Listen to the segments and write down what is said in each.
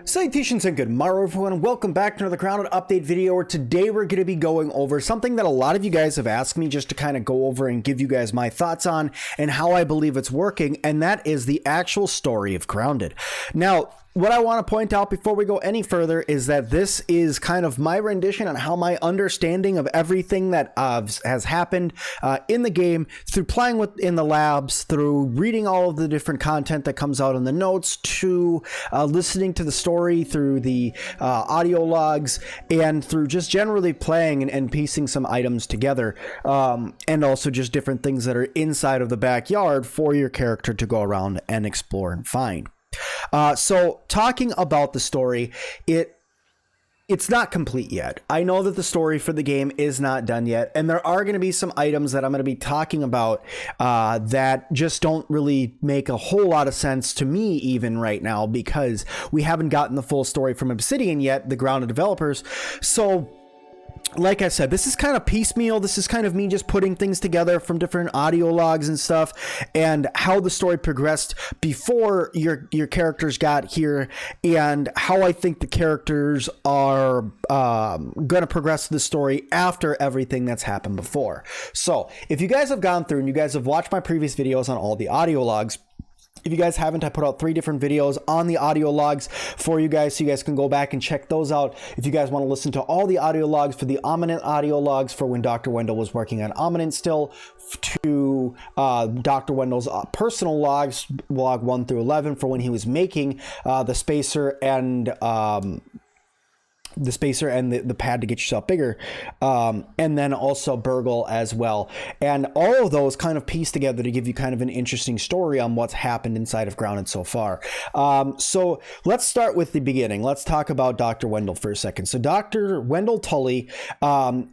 Salutations and good morrow everyone, welcome back to another Grounded update video where today we're going to be going over something that a lot of you guys have asked me just to kind of go over and give you guys my thoughts on and how I believe it's working, and that is the actual story of Grounded. Now, what I want to point out before we go any further is that this is kind of my rendition on how my understanding of everything that has happened in the game, through playing in the labs, through reading all of the different content that comes out in the notes, to listening to the story through the audio logs, and through just generally playing and piecing some items together, and also just different things that are inside of the backyard for your character to go around and explore and find. So talking about the story, it's not complete yet. I know that the story for the game is not done yet, and there are going to be some items that I'm going to be talking about that just don't really make a whole lot of sense to me even right now, because we haven't gotten the full story from Obsidian yet, the Grounded developers. So like I said, this is kind of piecemeal. This is kind of me just putting things together from different audio logs and stuff, and how the story progressed before your characters got here, and how I think the characters are going to progress the story after everything that's happened before. So if you guys have gone through and you guys have watched my previous videos on all the audio logs, if you guys haven't, I put out 3 different videos on the audio logs for you guys, so you guys can go back and check those out. If you guys want to listen to all the audio logs for the Ominent audio logs for when Dr. Wendel was working on Ominent still, to Dr. Wendel's personal logs, log 1 through 11, for when he was making the spacer and the pad to get yourself bigger, and then also Burgle as well, and all of those kind of pieced together to give you kind of an interesting story on what's happened inside of Grounded so far. So let's start with the beginning. Let's talk about Dr. Wendel for a second. So Dr. Wendel Tully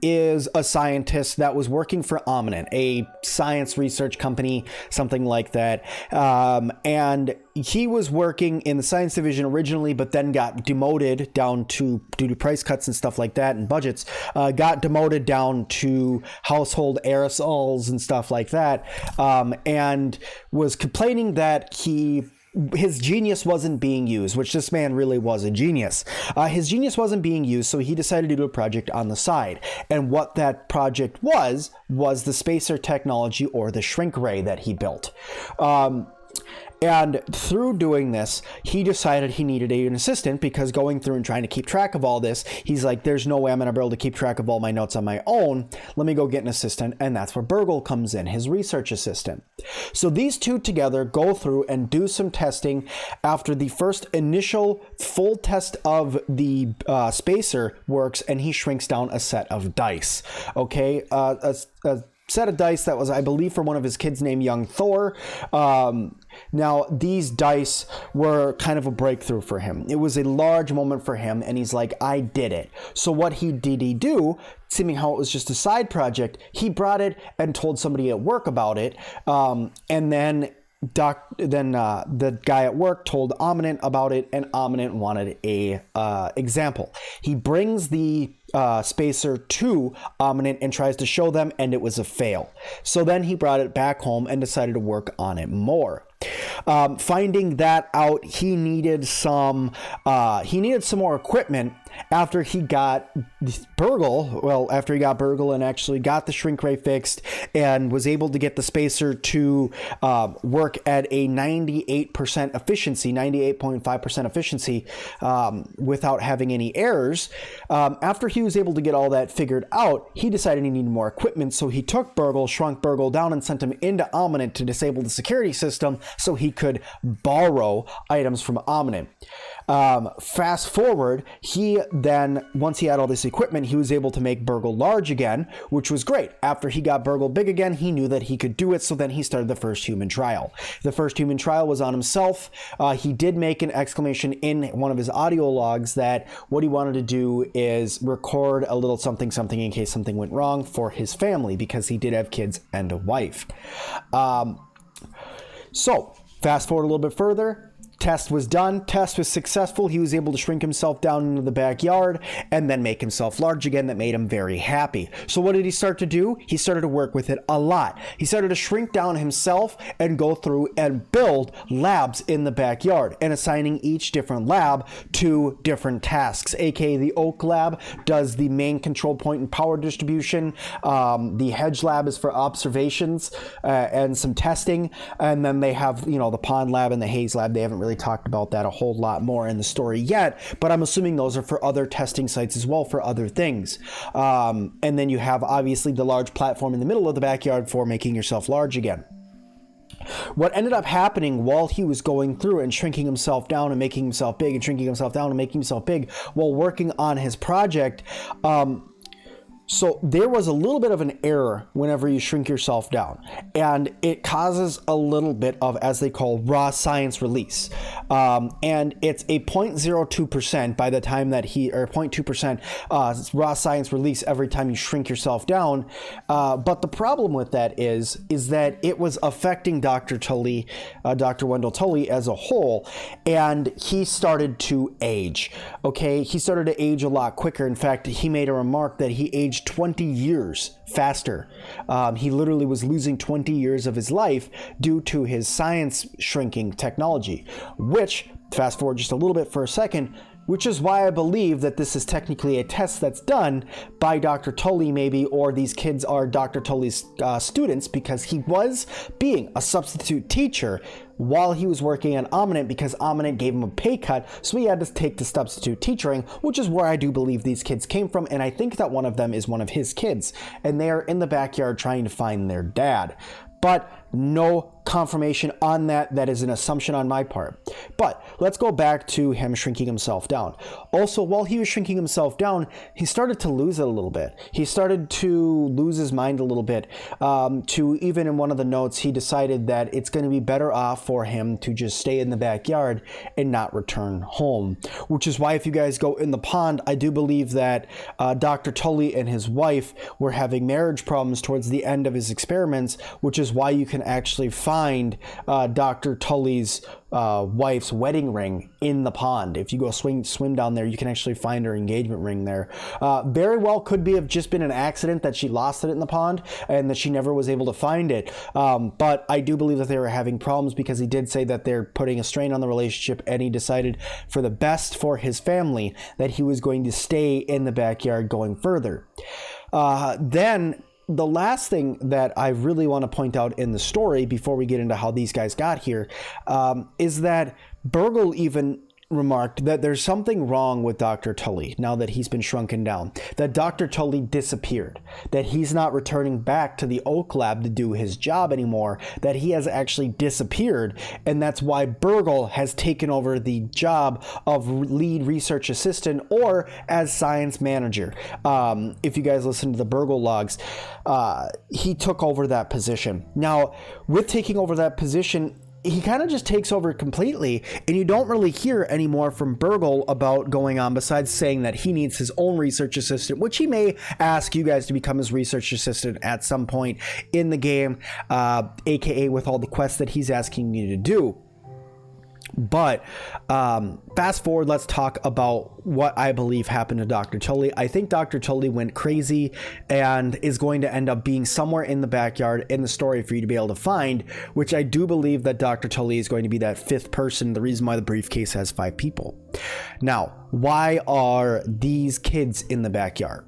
is a scientist that was working for Ominent, a science research company, something like that, and he was working in the science division originally, but then got demoted down to, due to price cuts and stuff like that and budgets, got demoted down to household aerosols and stuff like that, and was complaining that his genius wasn't being used, which this man really was a genius. His genius wasn't being used, so he decided to do a project on the side. And what that project was the spacer technology, or the shrink ray that he built. And through doing this, he decided he needed an assistant, because going through and trying to keep track of all this, he's like, there's no way I'm going to be able to keep track of all my notes on my own. Let me go get an assistant. And that's where Burgle comes in, his research assistant. So these two together go through and do some testing. After the first initial full test of the spacer works, and he shrinks down a set of dice. Okay, a set of dice that was, I believe, for one of his kids named Young Thor. Now, these dice were kind of a breakthrough for him. It was a large moment for him, and he's like, I did it. So what he do, seeming how it was just a side project, he brought it and told somebody at work about it, and then the guy at work told Ominent about it, and Ominent wanted a example. He brings the spacer to Ominent and tries to show them, and it was a fail. So then he brought it back home and decided to work on it more. Finding that out, he needed some more equipment after he got Burgle. Well, after he got Burgle and actually got the shrink ray fixed and was able to get the spacer to work at a 98% efficiency, 98.5% efficiency, without having any errors. After he was able to get all that figured out, he decided he needed more equipment, so he took Burgle, shrunk Burgle down, and sent him into Ominent to disable the security system so he could borrow items from Ominent. Fast forward, once he had all this equipment, he was able to make Burgle large again, which was great. After he got Burgle big again, he knew that he could do it, so then he started the first human trial. The first human trial was on himself. He did make an exclamation in one of his audio logs that what he wanted to do is record a little something in case something went wrong for his family, because he did have kids and a wife. So fast forward a little bit further. Test was done. Test was successful. He was able to shrink himself down into the backyard and then make himself large again. That made him very happy. So what did he start to do? He started to work with it a lot. He started to shrink down himself and go through and build labs in the backyard and assigning each different lab to different tasks. AKA the Oak Lab does the main control point and power distribution. The Hedge Lab is for observations and some testing. And then they have, the Pond Lab and the Haze Lab. They haven't really talked about that a whole lot more in the story yet, but I'm assuming those are for other testing sites as well for other things. And then you have obviously the large platform in the middle of the backyard for making yourself large again. What ended up happening while he was going through and shrinking himself down and making himself big and shrinking himself down and making himself big while working on his project, so there was a little bit of an error whenever you shrink yourself down, and it causes a little bit of, as they call, raw science release. And it's a 0.02% by the time that or 0.2% raw science release every time you shrink yourself down. But the problem with that is that it was affecting Dr. Tully, Dr. Wendel Tully as a whole, and he started to age. Okay, he started to age a lot quicker. In fact, he made a remark that he aged 20 years faster. He literally was losing 20 years of his life due to his science shrinking technology, which, fast forward just a little bit for a second, which is why I believe that this is technically a test that's done by Dr. Tully maybe, or these kids are Dr. Tully's students, because he was being a substitute teacher while he was working on Ominent, because Ominent gave him a pay cut, so he had to take the substitute teaching, which is where I do believe these kids came from, and I think that one of them is one of his kids, and they are in the backyard trying to find their dad. But no confirmation on that. That is an assumption on my part. But let's go back to him shrinking himself down. Also, while he was shrinking himself down, he started to lose it a little bit. He started to lose his mind a little bit. To even in one of the notes, he decided that it's going to be better off for him to just stay in the backyard and not return home. Which is why if you guys go in the pond, I do believe that Dr. Tully and his wife were having marriage problems towards the end of his experiments, which is why you can actually find Dr. Tully's wife's wedding ring in the pond. If you go swim down there, you can actually find her engagement ring there. Very well could have just been an accident that she lost it in the pond and that she never was able to find it. But I do believe that they were having problems, because he did say that they're putting a strain on the relationship, and he decided for the best for his family that he was going to stay in the backyard going further. Then the last thing that I really want to point out in the story before we get into how these guys got here is that Burgle even remarked that there's something wrong with Dr. Tully now that he's been shrunken down, that Dr. Tully disappeared, that he's not returning back to the Oak Lab to do his job anymore, that he has actually disappeared, and that's why Burgle has taken over the job of lead research assistant or as science manager. If you guys listen to the Burgle logs, he took over that position. Now, with taking over that position, he kind of just takes over completely, and you don't really hear anymore from Burgle about going on, besides saying that he needs his own research assistant, which he may ask you guys to become his research assistant at some point in the game, aka with all the quests that he's asking you to do. But fast forward, let's talk about what I believe happened to Dr. Tully. I think Dr. Tully went crazy and is going to end up being somewhere in the backyard in the story for you to be able to find, which I do believe that Dr. Tully is going to be that fifth person, the reason why the briefcase has 5 people. Now, why are these kids in the backyard?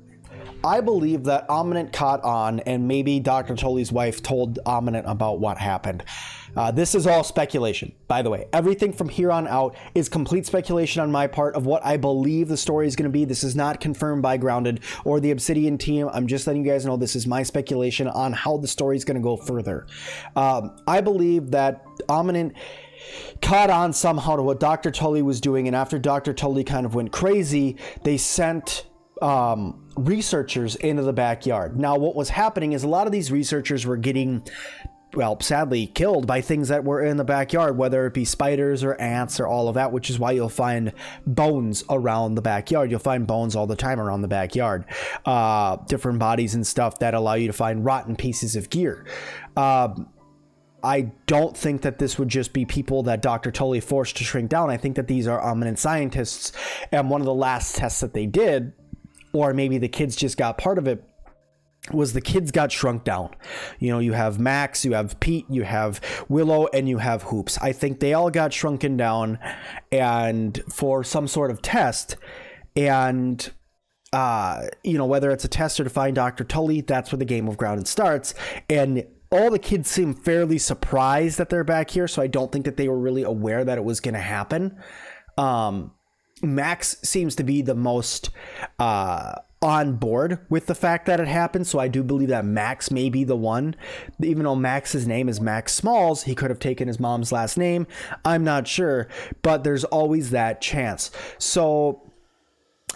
I believe that Ominent caught on, and maybe Dr. Tully's wife told Ominent about what happened. This is all speculation, by the way. Everything from here on out is complete speculation on my part of what I believe the story is going to be. This is not confirmed by Grounded or the Obsidian team. I'm just letting you guys know this is my speculation on how the story is going to go further. I believe that Ominent caught on somehow to what Dr. Tully was doing, and after Dr. Tully kind of went crazy, they sent researchers into the backyard. Now, what was happening is a lot of these researchers were getting, well, sadly killed by things that were in the backyard, whether it be spiders or ants or all of that, which is why you'll find bones around the backyard. You'll find bones all the time around the backyard. Different bodies and stuff that allow you to find rotten pieces of gear. I don't think that this would just be people that Dr. Tully forced to shrink down. I think that these are eminent scientists, and one of the last tests that they did, or maybe the kids just got part of it, was the kids got shrunk down. You know, you have Max, you have Pete, you have Willow, and you have Hoops. I think they all got shrunken down and for some sort of test. And you know, whether it's a test or to find Dr. Tully, that's where the game of grounded starts. And all the kids seem fairly surprised that they're back here, so I don't think that they were really aware that it was going to happen. Max seems to be the most on board with the fact that it happened, so I do believe that Max may be the one. Even though Max's name is Max Smalls, he could have taken his mom's last name. I'm not sure, but there's always that chance. So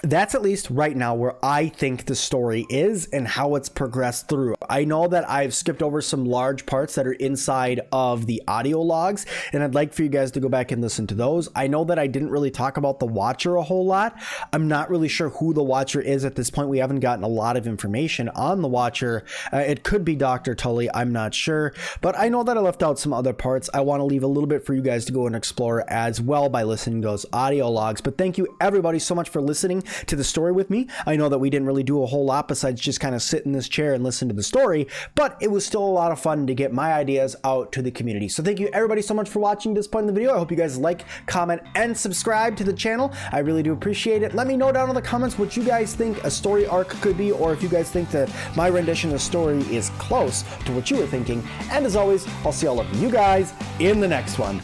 that's at least right now where I think the story is and how it's progressed through. I know that I've skipped over some large parts that are inside of the audio logs, and I'd like for you guys to go back and listen to those. I know that I didn't really talk about the Watcher a whole lot. I'm not really sure who the Watcher is at this point. We haven't gotten a lot of information on the Watcher. It could be Dr. Tully. I'm not sure, but I know that I left out some other parts. I want to leave a little bit for you guys to go and explore as well by listening to those audio logs. But thank you everybody so much for listening to the story with me. I know that we didn't really do a whole lot besides just kind of sit in this chair and listen to the story, but it was still a lot of fun to get my ideas out to the community. So thank you everybody so much for watching this point in the video. I hope you guys like, comment, and subscribe to the channel. I really do appreciate it. Let me know down in the comments what you guys think a story arc could be, or if you guys think that my rendition of the story is close to what you were thinking. And as always, I'll see all of you guys in the next one.